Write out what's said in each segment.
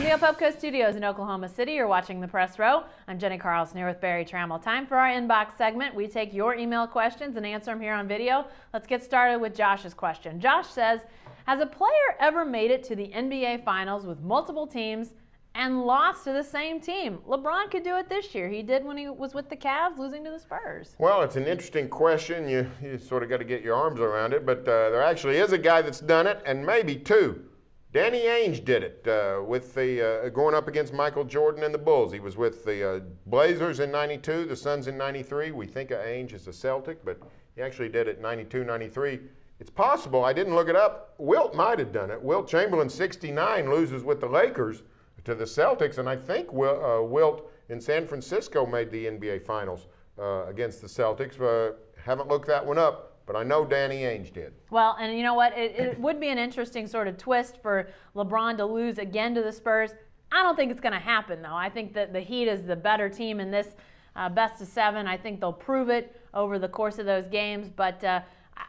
From the Opepco Studios in Oklahoma City, you're watching The Press Row. I'm Jenny Carlson here with Barry Trammell. Time for our inbox segment. We take your email questions and answer them here on video. Let's get started with Josh's question. Josh says, has a player ever made it to the NBA Finals with multiple teams and lost to the same team? LeBron could do it this year. He did when he was with the Cavs, losing to the Spurs. Well, it's an interesting question. You sort of got to get your arms around it, but there actually is a guy that's done it, and maybe two. Danny Ainge did it with the going up against Michael Jordan and the Bulls. He was with the Blazers in '92, the Suns in '93. We think of Ainge as a Celtic, but he actually did it in '92, '93. It's possible. I didn't look it up. Wilt might have done it. Wilt Chamberlain, '69, loses with the Lakers to the Celtics, and I think Wilt in San Francisco made the NBA Finals against the Celtics. Haven't looked that one up. But I know Danny Ainge did. Well, and you know what? It would be an interesting sort of twist for LeBron to lose again to the Spurs. I don't think it's going to happen, though. I think that the Heat is the better team in this best of seven. I think they'll prove it over the course of those games. But,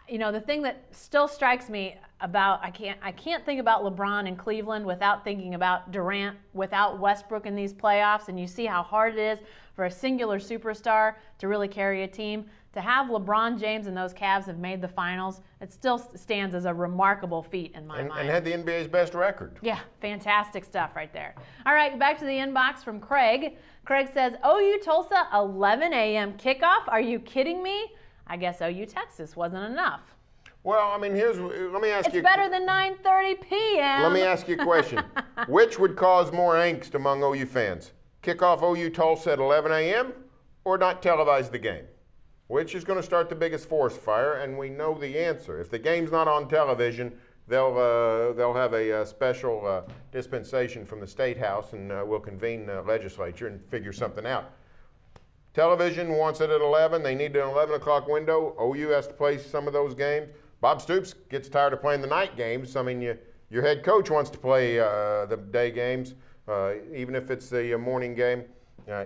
you know, the thing that still strikes me about I can't think about LeBron in Cleveland without thinking about Durant, without Westbrook in these playoffs. And you see how hard it is for a singular superstar to really carry a team. To have LeBron James and those Cavs have made the finals, it still stands as a remarkable feat in my mind. And had the NBA's best record. Yeah, fantastic stuff right there. All right, back to the inbox from Craig. Craig says, OU Tulsa, 11 a.m. kickoff. Are you kidding me? I guess OU Texas wasn't enough. Well, I mean, let me ask you. It's better than 9:30 p.m. Let me ask you a question. Which would cause more angst among OU fans? Kick off OU Tulsa at 11 a.m. or not televise the game? Which is going to start the biggest forest fire? And we know the answer. If the game's not on television, they'll have a special dispensation from the State House, and we'll convene the legislature and figure something out. Television wants it at 11. They need an 11 o'clock window. OU has to play some of those games. Bob Stoops gets tired of playing the night games. I mean, your head coach wants to play the day games, even if it's the morning game.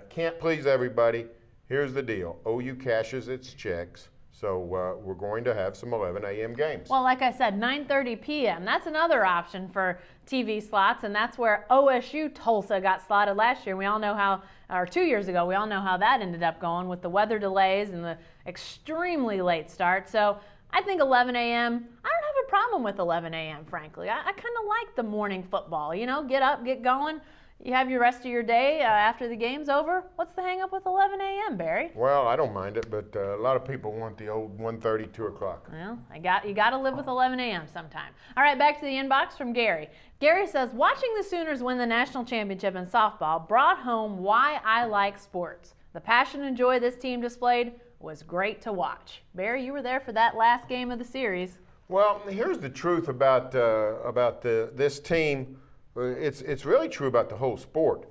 Can't please everybody. Here's the deal. OU cashes its checks, so we're going to have some 11 a.m. games. Well, like I said, 9:30 p.m. That's another option for TV slots, and that's where OSU Tulsa got slotted last year. We all know how, or 2 years ago, we all know how that ended up going with the weather delays and the extremely late start. So I think 11 a.m., I don't have a problem with 11 a.m., frankly. I kind of like the morning football. You know, get up, get going. You have your rest of your day after the game's over. What's the hang up with 11 a.m., Barry? Well, I don't mind it, but a lot of people want the old 1:30, 2 o'clock. Well, you got to live with 11 a.m. sometime. All right, back to the inbox from Gary. Gary says, watching the Sooners win the national championship in softball brought home why I like sports. The passion and joy this team displayed was great to watch. Barry, you were there for that last game of the series. Well, here's the truth about this team. It's really true about the whole sport.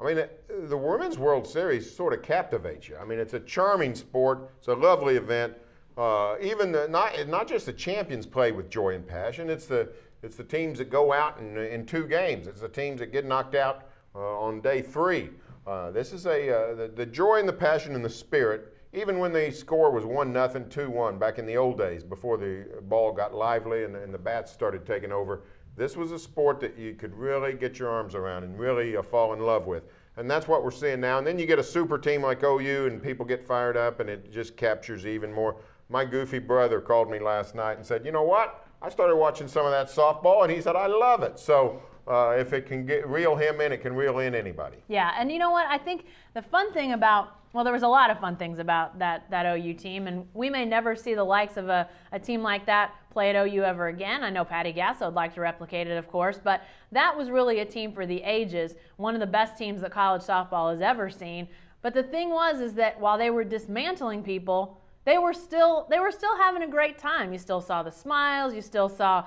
I mean, the Women's World Series sort of captivates you. I mean, it's a charming sport. It's a lovely event. Even not just the champions play with joy and passion. It's the teams that go out in two games. It's the teams that get knocked out on day three. This is the joy and the passion and the spirit. Even when the score was 1-0, 2-1 back in the old days, before the ball got lively and the bats started taking over. This was a sport that you could really get your arms around and really fall in love with. And that's what we're seeing now. And then you get a super team like OU and people get fired up and it just captures even more. My goofy brother called me last night and said, you know what? I started watching some of that softball and he said, I love it. So if it can reel him in, it can reel in anybody. Yeah, and you know what? I think the fun thing about, well, there was a lot of fun things about that OU team, and we may never see the likes of a team like that play at OU ever again. I know Patty Gasso would like to replicate it, of course, but that was really a team for the ages, one of the best teams that college softball has ever seen. But the thing is that while they were dismantling people, they were still having a great time. You still saw the smiles, you still saw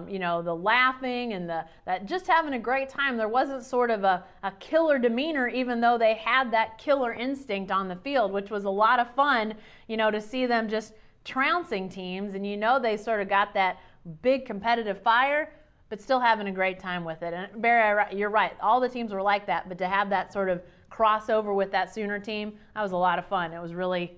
you know, the laughing and that just having a great time. There wasn't sort of a killer demeanor, even though they had that killer instinct on the field, which was a lot of fun, you know, to see them just trouncing teams. And you know, they sort of got that big competitive fire, but still having a great time with it. And Barry, you're right, all the teams were like that, but to have that sort of crossover with that Sooner team, that was a lot of fun. It was really,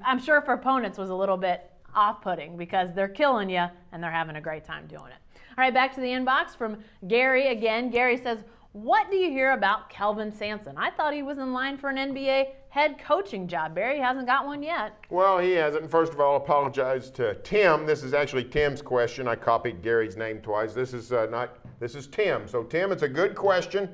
I'm sure for opponents was a little bit, off-putting because they're killing you and they're having a great time doing it. All right, back to the inbox from Gary again. Gary says, what do you hear about Kelvin Sampson? I thought he was in line for an NBA head coaching job. Barry hasn't got one yet. Well, he hasn't. And first of all, apologize to Tim. This is actually Tim's question. I copied Gary's name twice. This is Tim. So Tim, it's a good question.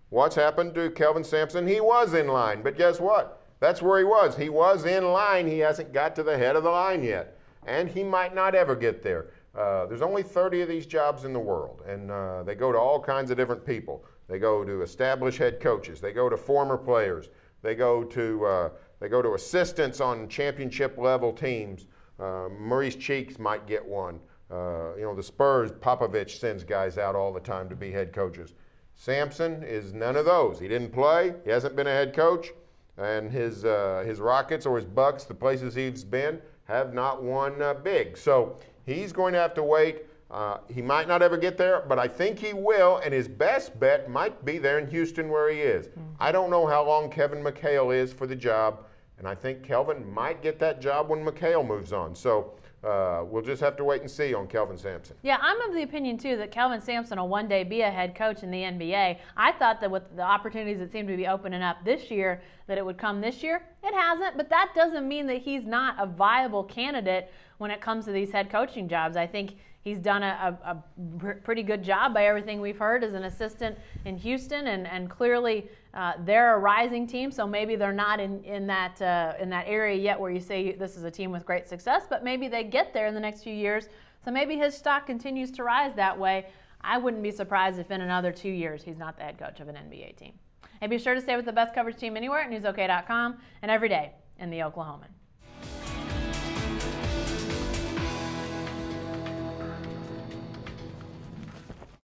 What's happened to Kelvin Sampson? He was in line, but guess what? That's where he was. He was in line. He hasn't got to the head of the line yet, and he might not ever get there. There's only 30 of these jobs in the world, and they go to all kinds of different people. They go to established head coaches. They go to former players. They go to assistants on championship level teams. Maurice Cheeks might get one. The Spurs, Popovich sends guys out all the time to be head coaches. Sampson is none of those. He didn't play. He hasn't been a head coach, and his Rockets or his Bucks, the places he's been, have not won big. So he's going to have to wait. He might not ever get there, but I think he will, and his best bet might be there in Houston where he is. I don't know how long Kevin McHale is for the job, and I think Kelvin might get that job when McHale moves on. So we'll just have to wait and see on Kelvin Sampson. Yeah, I'm of the opinion, too, that Kelvin Sampson will one day be a head coach in the NBA. I thought that with the opportunities that seem to be opening up this year, that it would come this year. It hasn't, but that doesn't mean that he's not a viable candidate when it comes to these head coaching jobs. I think he's done a pretty good job by everything we've heard as an assistant in Houston, and clearly they're a rising team, so maybe they're not in that area yet where you say this is a team with great success, but maybe they get there in the next few years, so maybe his stock continues to rise that way. I wouldn't be surprised if in another 2 years he's not the head coach of an NBA team. And be sure to stay with the best coverage team anywhere at newsok.com and every day in the Oklahoman.